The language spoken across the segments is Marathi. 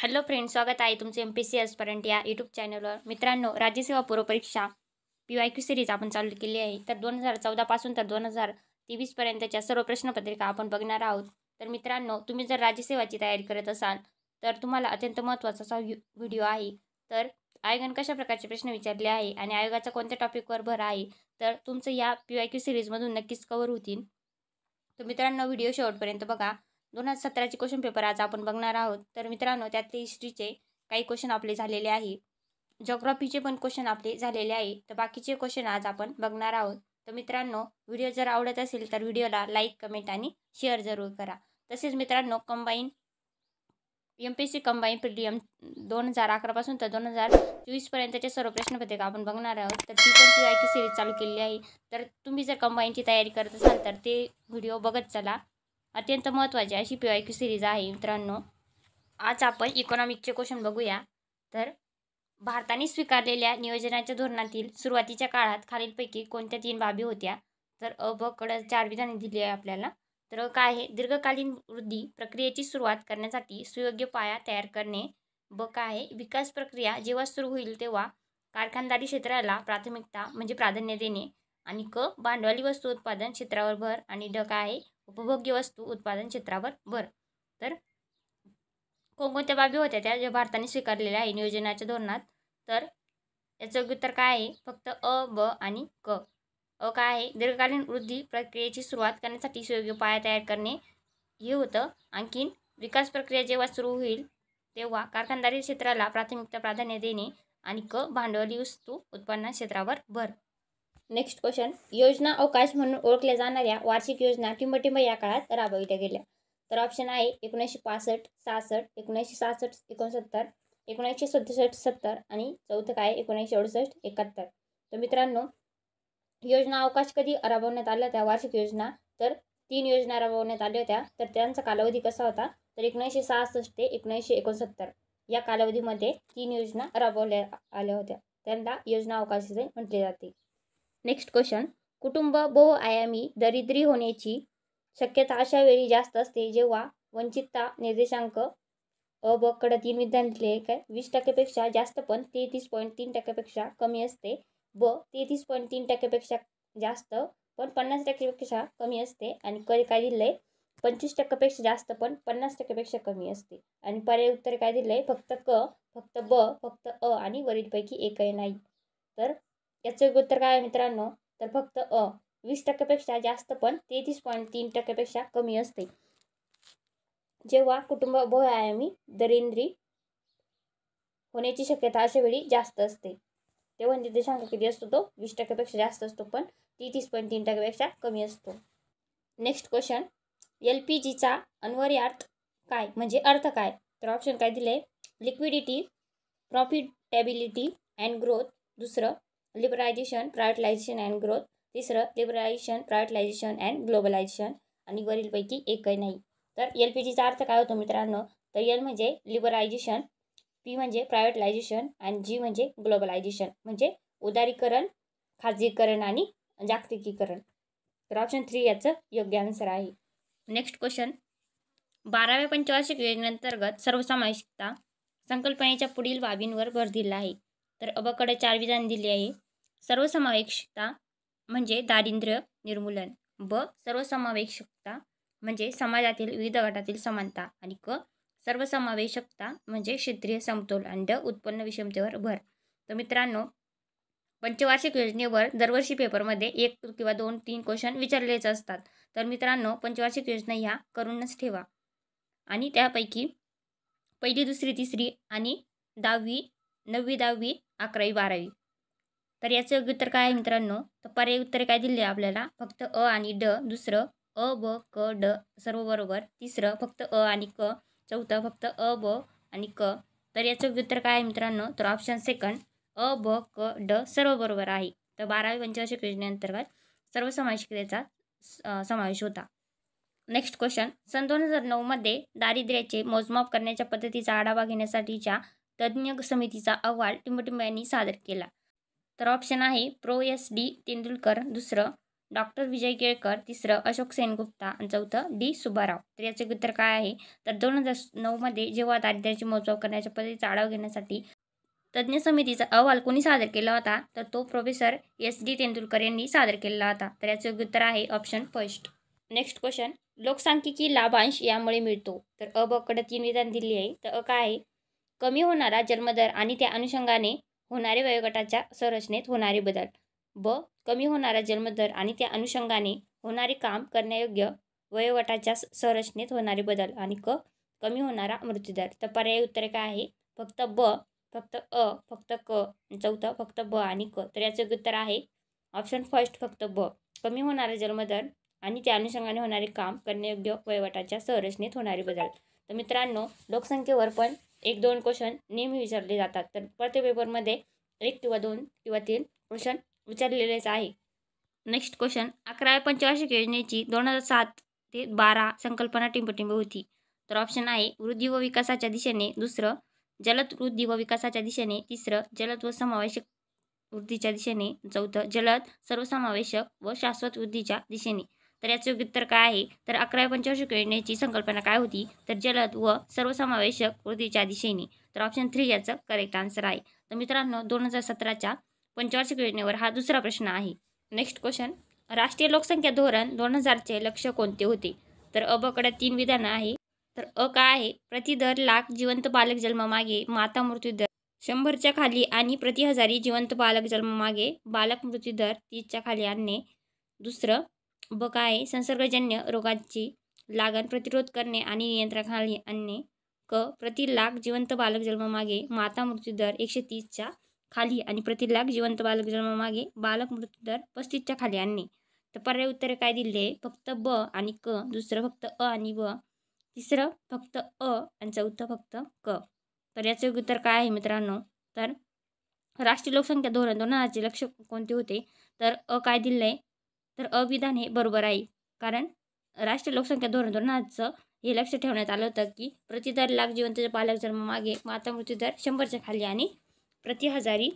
हॅलो फ्रेंड्स, स्वागत आहे तुमचे MPSC एस्पिरंट या यूट्यूब चॅनलवर. मित्रांनो, राज्यसेवा पूर्व परीक्षा PYQ सिरीज आपण चालू केली आहे. तर 2014 पासून तर 2023 पर्यंतच्या सर्व प्रश्नपत्रिका आपण बघणार आहोत. तर मित्रांनो, तुम्ही जर राज्यसेवाची तयारी करत असाल तर तुम्हाला अत्यंत महत्त्वाचा असा व्हिडिओ आहे. तर आयोगाने कशा प्रकारचे प्रश्न विचारले आहे आणि आयोगाचा कोणत्या टॉपिकवर भर आहे, तर तुमचं या PYQ सिरीजमधून नक्कीच कव्हर होतील. तर मित्रांनो, व्हिडिओ शेवटपर्यंत बघा. 2017चे क्वेश्चन पेपर आज आपण बघणार आहोत. तर मित्रांनो, त्यातले हिस्ट्रीचे काही क्वेश्चन आपले झालेले आहे. जिओग्राफीचे पण क्वेश्चन आपले झालेले आहे. तर बाकीचे क्वेश्चन आज आपण बघणार आहोत. तर मित्रांनो, व्हिडिओ जर आवडत असेल तर व्हिडिओला लाईक, कमेंट आणि शेअर जरूर करा. तसेच मित्रांनो, MPSC कंबाईन प्रीलियम 2011 पासून तर 2024 पर्यंतचे सर्व प्रश्नपत्रिका आपण बघणार आहोत. तर ती पण PYQ सिरीज चालू केलेली आहे. तर तुम्ही जर कंबाईनची तयारी करत असाल तर ते व्हिडिओ बघत चला. अत्यंत महत्त्वाची अशी PYQ सिरीज आहे. मित्रांनो, आज आपण इकॉनॉमिक्सचे क्वेश्चन बघूया. तर भारताने स्वीकारलेल्या नियोजनाच्या धोरणातील सुरुवातीच्या काळात खालीलपैकी कोणत्या 3 बाबी होत्या? तर ब कडे 4 विधाने दिली आहे आपल्याला. तर काय आहे? दीर्घकालीन वृद्धी प्रक्रियेची सुरुवात करण्यासाठी सुयोग्य पाया तयार करणे. ब काय आहे? विकास प्रक्रिया जेव्हा सुरू होईल तेव्हा कारखानदारी क्षेत्राला प्राथमिकता म्हणजे प्राधान्य देणे. आणि क भांडवली वस्तू उत्पादन क्षेत्रावर भर. आणि ड काय आहे? उपभोग्य वस्तू उत्पादन क्षेत्रावर भर. तर कोणकोणत्या बाबी होत्या त्या ज्या भारताने स्वीकारलेल्या आहे नियोजनाच्या धोरणात? तर याचं योग्य उत्तर काय आहे? फक्त अ, ब आणि क. अ काय आहे? दीर्घकालीन वृद्धी प्रक्रियेची सुरुवात करण्यासाठी सुयोग्य पाया तयार करणे हे होतं. आणखीन विकास प्रक्रिया जेव्हा सुरू होईल तेव्हा कारखानदारी क्षेत्राला प्राथमिकता प्राधान्य देणे. आणि क भांडवली वस्तू उत्पन्न क्षेत्रावर भर. Next question. योजना अवकाश म्हणून ओळखल्या जाणाऱ्या वार्षिक योजना टिंबटिंब या काळात राबविल्या गेल्या. तर ऑप्शन आहे 1965, 66, 1966, 69, 1967, 70 आणि चौथं काय 1968, 71. तर मित्रांनो, योजना अवकाश कधी राबवण्यात आल्या त्या वार्षिक योजना? तर 3 योजना राबवण्यात आल्या होत्या. तर त्यांचा कालावधी कसा होता? तर 1966 ते 1969 या कालावधीमध्ये 3 योजना राबवल्या आल्या होत्या. त्यांना योजना अवकाश असे म्हटले जाते. Next question. कुटुंब बहुआयामी दरिद्री होण्याची शक्यता अशा वेळी जास्त असते जेव्हा वंचितता निर्देशांक अ ब कडे 3 विधान दिले काय 20% जास्त पण 33.3% कमी असते. ब 33.3% जास्त पण 50% कमी असते. आणि क काय दिलंय 25% जास्त पण 50% कमी असते. आणि पर्याय उत्तर काय दिलंय? फक्त क, फक्त ब, फक्त अ आणि वरीलपैकी एकही नाही. तर याचं उत्तर काय आहे मित्रांनो? तर फक्त अ. 20% जास्त पण 33.3% कमी असते जेव्हा कुटुंब बहुआयामी दरिद्री होण्याची शक्यता अशा वेळी जास्त असते. तेव्हा निर्देशांक किती असतो? तो 20% जास्त असतो पण 33.3% कमी असतो. Next question. LPGचा अन्वयार्थ काय म्हणजे अर्थ काय? तर ऑप्शन काय दिले? Liquidity, profitability and growth. दुसरं लिबरलायझेशन, प्रायव्हेटायझेशन अँड ग्रोथ. तिसरं लिबरलायझेशन, प्रायव्हेटायझेशन अँड ग्लोबलायझेशन. आणि वरीलपैकी एकही नाही. तर LPGचा अर्थ काय होतो मित्रांनो? तर एल म्हणजे लिबरलायझेशन, पी म्हणजे प्रायव्हेटायझेशन आणि जी म्हणजे ग्लोबलायझेशन म्हणजे उदारीकरण, खाजगीकरण आणि जागतिकीकरण. तर ऑप्शन 3 याचं योग्य आन्सर आहे. Next question. 12व्या पंचवार्षिक योजनेअंतर्गत सर्वसमावेशकता संकल्पनेच्या पुढील बाबींवर भर दिला आहे. तर अबकडे 4 विधान दिली आहे. सर्वसमावेशकता म्हणजे दारिद्र्य निर्मूलन. ब सर्वसमावेशकता म्हणजे समाजातील विविध गटातील समानता. आणि क सर्वसमावेशकता म्हणजे क्षेत्रीय समतोल. आणि ड उत्पन्न विषमतेवर भर. तर मित्रांनो, पंचवार्षिक योजनेवर दरवर्षी पेपरमध्ये 1 किंवा 2, 3 क्वेश्चन विचारलेच असतात. तर मित्रांनो, पंचवार्षिक योजना ह्या करूनच ठेवा. आणि त्यापैकी पहिली, दुसरी, तिसरी आणि 10वी, 9वी, 10वी, 11वी, 12वी. तर याचं योग्य उत्तर काय आहे मित्रांनो? तर पर्याय उत्तर काय दिले आपल्याला? फक्त अ आणि ड. दुसरं अ, ब, क, ड सर्व बरोबर. तिसरं फक्त अ आणि क. चौथं फक्त अ, ब आणि क. तर याचं योग्य उत्तर काय आहे मित्रांनो? तर ऑप्शन सेकंड अ, ब, क, ड सर्व बरोबर आहे. तर 12वी पंचवार्षिक योजनेअंतर्गत सर्वसमावेशकतेचा समावेश होता. Next question. सन 2009 मध्ये दारिद्र्याचे मोजमाप करण्याच्या पद्धतीचा आढावा घेण्यासाठीच्या तज्ज्ञ समितीचा अहवाल टिंबटिंब यांनी सादर केला. तर ऑप्शन आहे प्रो. SD तेंडुलकर. दुसरं डॉक्टर विजय केळकर, तिसरं अशोक सेनगुप्ता आणि चौथं डी सुब्बाराव. तर याचे उत्तर काय आहे? तर 2009मध्ये जेव्हा दारिद्र्याची मोजमाप करण्याच्या पद्धतीचा आढावा घेण्यासाठी तज्ज्ञ समितीचा अहवाल कोणी सादर केला होता? तर तो प्रोफेसर SD तेंडुलकर यांनी सादर केला होता. तर याचे उत्तर आहे ऑप्शन फर्स्ट. नेक्स्ट क्वेश्चन, लोकसांख्यिकी लाभांश यामुळे मिळतो. तर अ ब कडे 3 विधान दिली आहे. तर अ काय आहे? कमी होणारा जन्मदर आणि त्या अनुषंगाने होणारे वयोगटाच्या संरचनेत होणारे बदल. ब कमी होणारा जन्मदर आणि त्या अनुषंगाने होणारे काम करण्यायोग्य वयोगटाच्या संरचनेत होणारे बदल. आणि क कमी होणारा मृत्यूदर. तर पर्यायी उत्तर काय आहे? फक्त ब, फक्त अ, फक्त क आणि चौथं फक्त ब आणि क. तर याचे उत्तर आहे ऑप्शन फर्स्ट, फक्त ब. कमी होणारा जन्मदर आणि त्या अनुषंगाने होणारे काम करण्यायोग्य वयोगटाच्या संरचनेत होणारे बदल. तर मित्रांनो, लोकसंख्येवर पण 1-2 क्वेश्चन नेहमी विचारले जातात. तर प्रत्येक पेपरमध्ये 1 किंवा 2 किंवा 3 क्वेश्चन विचारलेलेच आहे. नेक्स्ट क्वेश्चन, 11व्या पंचवार्षिक योजनेची 2007 ते 12 संकल्पना टिंबटिंब होती. तर ऑप्शन आहे वृद्धी व विकासाच्या दिशेने, दुसरं जलद वृद्धी व विकासाच्या दिशेने, तिसरं जलद व समावेशक वृद्धीच्या दिशेने, चौथं जलद सर्वसमावेशक व शाश्वत वृद्धीच्या दिशेने. तर याचे उत्तर काय आहे? तर 11व्या पंचवार्षिक योजनेची संकल्पना काय होती? तर जलद व सर्वसमावेशक वृद्धीच्या दिशेने. तर ऑप्शन 3 याचं करेक्ट आन्सर आहे. तर मित्रांनो, 2017च्या पंचवार्षिक योजनेवर हा दुसरा प्रश्न आहे. नेक्स्ट क्वेश्चन, राष्ट्रीय लोकसंख्या धोरण 2000चे लक्ष्य कोणते होते? तर अ ब कडे 3 विधानं आहे. तर अ काय आहे? प्रति दर लाख जिवंत बालक जन्मामागे माता मृत्यूदर 100च्या खाली आणि प्रति हजारी जिवंत बालक जन्मामागे बालक मृत्यूदर 30च्या खाली आणणे. दुसरं ब काय आहे? संसर्गजन्य रोगांची लागण प्रतिरोध करणे आणि नियंत्रणाखाली आणणे. क प्रति लाख जिवंत बालक जन्मामागे माता मृत्यूदर 130च्या खाली आणि प्रति लाख जिवंत बालक जन्मामागे बालक मृत्यूदर 35च्या खाली आणणे. तर पर्याय उत्तरे काय दिले आहे? फक्त ब आणि क, दुसरं फक्त अ आणि ब, तिसरं फक्त अ आणि चौथं फक्त क. तर याचे उत्तर काय आहे मित्रांनो? तर राष्ट्रीय लोकसंख्या धोरण 2000चे लक्ष्य कोणते होते? तर अ काय दिलं आहे? तर अ विधान हे बरोबर आहे. कारण राष्ट्रीय लोकसंख्या धोरण 2000चं हे लक्ष ठेवण्यात आलं होतं की प्रति दर लाख जिवंत बालक जन्मामागे माता मृत्यूदर 100च्या खाली आणि प्रति हजारी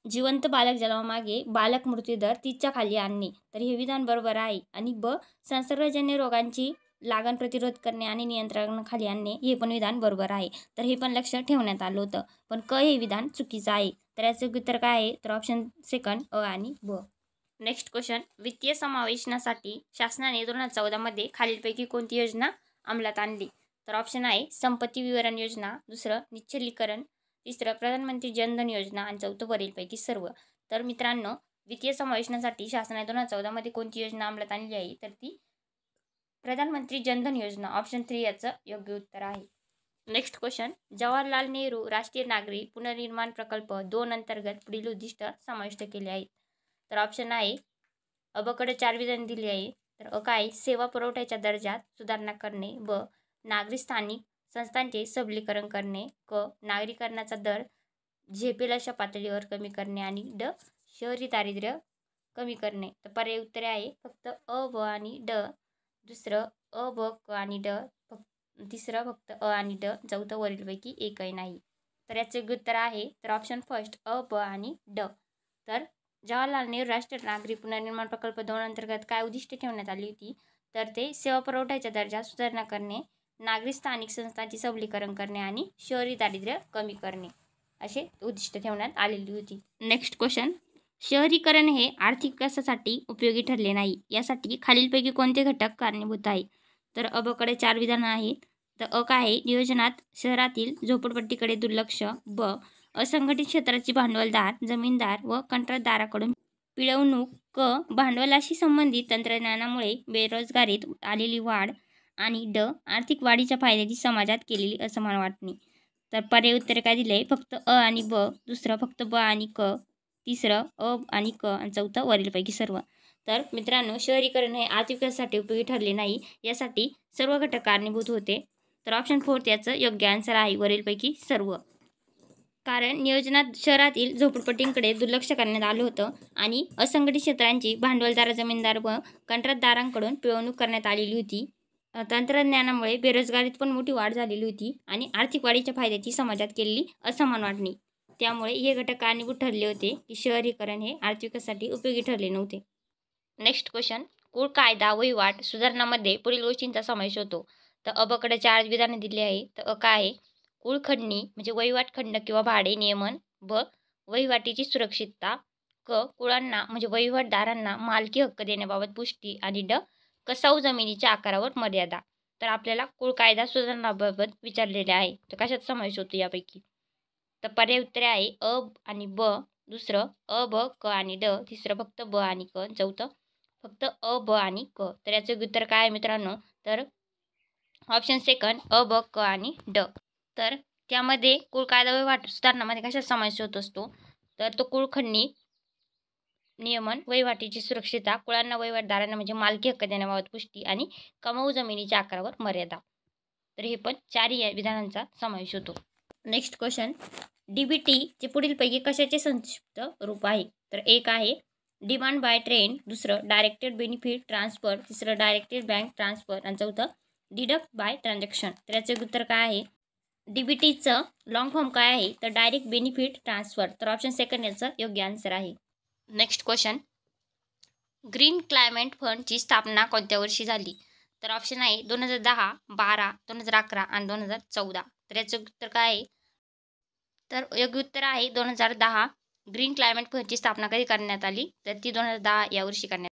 जिवंत बालक जन्मामागे बालक मृत्यूदर 30च्या खाली आणणे. तर हे विधान बरोबर आहे. आणि ब संसर्गजन्य रोगांची लागण प्रतिरोध करणे आणि नियंत्रणाखाली आणणे हे पण विधान बरोबर आहे. तर हे पण लक्ष ठेवण्यात आलं होतं. पण क हे विधान चुकीचं आहे. तर याचे उत्तर काय आहे? तर ऑप्शन सेकंड अ आणि ब. नेक्स्ट क्वेश्चन, वित्तीय समावेशनासाठी शासनाने 2014मध्ये खालीलपैकी कोणती योजना अंमलात आणली? तर ऑप्शन आहे संपत्ती विवरण योजना, दुसरं निश्चलीकरण, तिसरं प्रधानमंत्री जनधन योजना आणि चौथं वरीलपैकी सर्व. तर मित्रांनो, वित्तीय समावेशनासाठी शासनाने 2014मध्ये कोणती योजना अंमलात आणली आहे? तर ती प्रधानमंत्री जनधन योजना. ऑप्शन 3 याचं योग्य उत्तर आहे. नेक्स्ट क्वेश्चन, जवाहरलाल नेहरू राष्ट्रीय नागरी पुनर्निर्माण प्रकल्प 2 अंतर्गत पुढील उद्दिष्ट समाविष्ट केले आहेत. तर ऑप्शन आहे अ ब कडे 4 विधान दिली आहे. तर अ काय? सेवा पुरवठ्याच्या दर्जात सुधारणा करणे. ब नागरी स्थानिक संस्थांचे सबलीकरण करणे. क नागरीकरणाचा दर झेपेल अशा पातळीवर कमी करणे. आणि ड शहरी दारिद्र्य कमी करणे. तर पर्यायी उत्तरे आहे फक्त अ ब आणि ड, दुसरं अ ब क आणि ड, तिसरं फक्त अ आणि ड, चौथं वरीलपैकी एकही नाही. तर याचे उत्तर आहे तर ऑप्शन फर्स्ट अ ब आणि ड. तर जवाहरलाल नेहरू राष्ट्रीय नागरी पुनर्निर्माण प्रकल्प 2 अंतर्गत काय उद्दिष्ट ठेवण्यात आली होती? तर ते सेवा पुरवठ्याच्या दर्जात सुधारणा करणे, नागरी स्थानिक संस्थांचे सबलीकरण करणे आणि शहरी दारिद्र्य कमी करणे असे उद्दिष्ट ठेवण्यात आलेली होती. नेक्स्ट क्वेश्चन, शहरीकरण हे आर्थिक विकासासाठी उपयोगी ठरले नाही. यासाठी खालीलपैकी कोणते घटक कारणीभूत आहे? तर अ ब कडे 4 विधानं आहेत. तर अ काय आहे? नियोजनात शहरातील झोपडपट्टीकडे दुर्लक्ष. ब असंघटित क्षेत्राची भांडवलदार, जमीनदार व कंत्राटदाराकडून पिळवणूक. क भांडवलाशी संबंधित तंत्रज्ञानामुळे बेरोजगारीत आलेली वाढ. आणि ड आर्थिक वाढीच्या फायद्याची समाजात केलेली असमान वाटणी. तर पर्यायी उत्तरे काय दिले? फक्त अ आणि ब, दुसरं फक्त ब आणि क, तिसरं अ आणि क आणि चौथं वरीलपैकी सर्व. तर मित्रांनो, शहरीकरण हे आर्थिक विकासासाठी उपयोगी ठरले नाही. यासाठी सर्व घटक कारणीभूत होते. तर ऑप्शन 4 याचं योग्य आन्सर आहे वरीलपैकी सर्व. कारण नियोजनात शहरातील झोपडपट्टींकडे दुर्लक्ष करण्यात आलं होतं आणि असंघटित क्षेत्रांची भांडवलदार, जमीनदार व कंत्राटदारांकडून पिळवणूक करण्यात आलेली होती. तंत्रज्ञानामुळे बेरोजगारीत पण मोठी वाढ झालेली होती आणि आर्थिक वाढीच्या फायद्याची समाजात केलेली असमान वाटणी. त्यामुळे हे घटक कारणीभूत ठरले होते की शहरीकरण हे आर्थिक विकासासाठी उपयोगी ठरले नव्हते. नेक्स्ट क्वेश्चन, कुळ कायदा वहिवाट सुधारणामध्ये पुढील गोष्टींचा समावेश होतो. तर अबकडे 4 विधाने दिली आहे. तर काय आहे? कुळ खंडणी म्हणजे वहिवाट खंड किंवा भाडे नियमन. ब वहिवाटीची सुरक्षितता. क कुळांना म्हणजे वहिवाटदारांना मालकी हक्क देण्याबाबत पुष्टी. आणि ड कसाऊ जमिनीच्या आकारावर मर्यादा. तर आपल्याला कुळ कायदा सुधारणाबाबत विचारलेले आहे. तर कशात समावेश होतो यापैकी? तर पर्याय उत्तरे आहे अ आणि ब, दुसरं अ, ब, क आणि ड, तिसरं फक्त ब आणि क, चौथं फक्त अ, ब आणि क. तर याचं उत्तर काय आहे मित्रांनो? तर ऑप्शन सेकंड अ, ब, क आणि ड. तर त्यामध्ये कुळ कायदा वहिवाट सुधारणामध्ये कशात समावेश होत असतो? तर तो कुळ खंडणी नियमन, वहिवाटीची सुरक्षितता, कुळांना वहिवाटदारांना म्हणजे मालकी हक्क देण्याबाबत पुष्टी आणि कमाऊ जमिनीच्या आकारावर मर्यादा. तर हे पण 4 या विधानांचा समावेश होतो. नेक्स्ट क्वेश्चन, डीबीटी चे पुढीलपैकी कशाचे संक्षिप्त रूप आहे? तर एक आहे डिमांड बाय ट्रेन, दुसरं डायरेक्टेड बेनिफिट ट्रान्सफर, तिसरं डायरेक्टेड बँक ट्रान्सफर आणि चौथं डिडक्ट बाय ट्रान्झॅक्शन. तर याचे उत्तर काय आहे? डीबीटीचं लॉंग फॉर्म काय आहे? तर डायरेक्ट बेनिफिट ट्रान्सफर. तर ऑप्शन सेकंड याचं योग्य आन्सर आहे. नेक्स्ट क्वेश्चन, ग्रीन क्लायमेट फंडची स्थापना कोणत्या वर्षी झाली? तर ऑप्शन आहे 2010, 12, 2011 आणि 2014. तर याचं उत्तर काय आहे? तर योग्य उत्तर आहे 2010. ग्रीन क्लायमेट फंडची स्थापना कधी करण्यात आली? तर ती 2010 या वर्षी करण्यात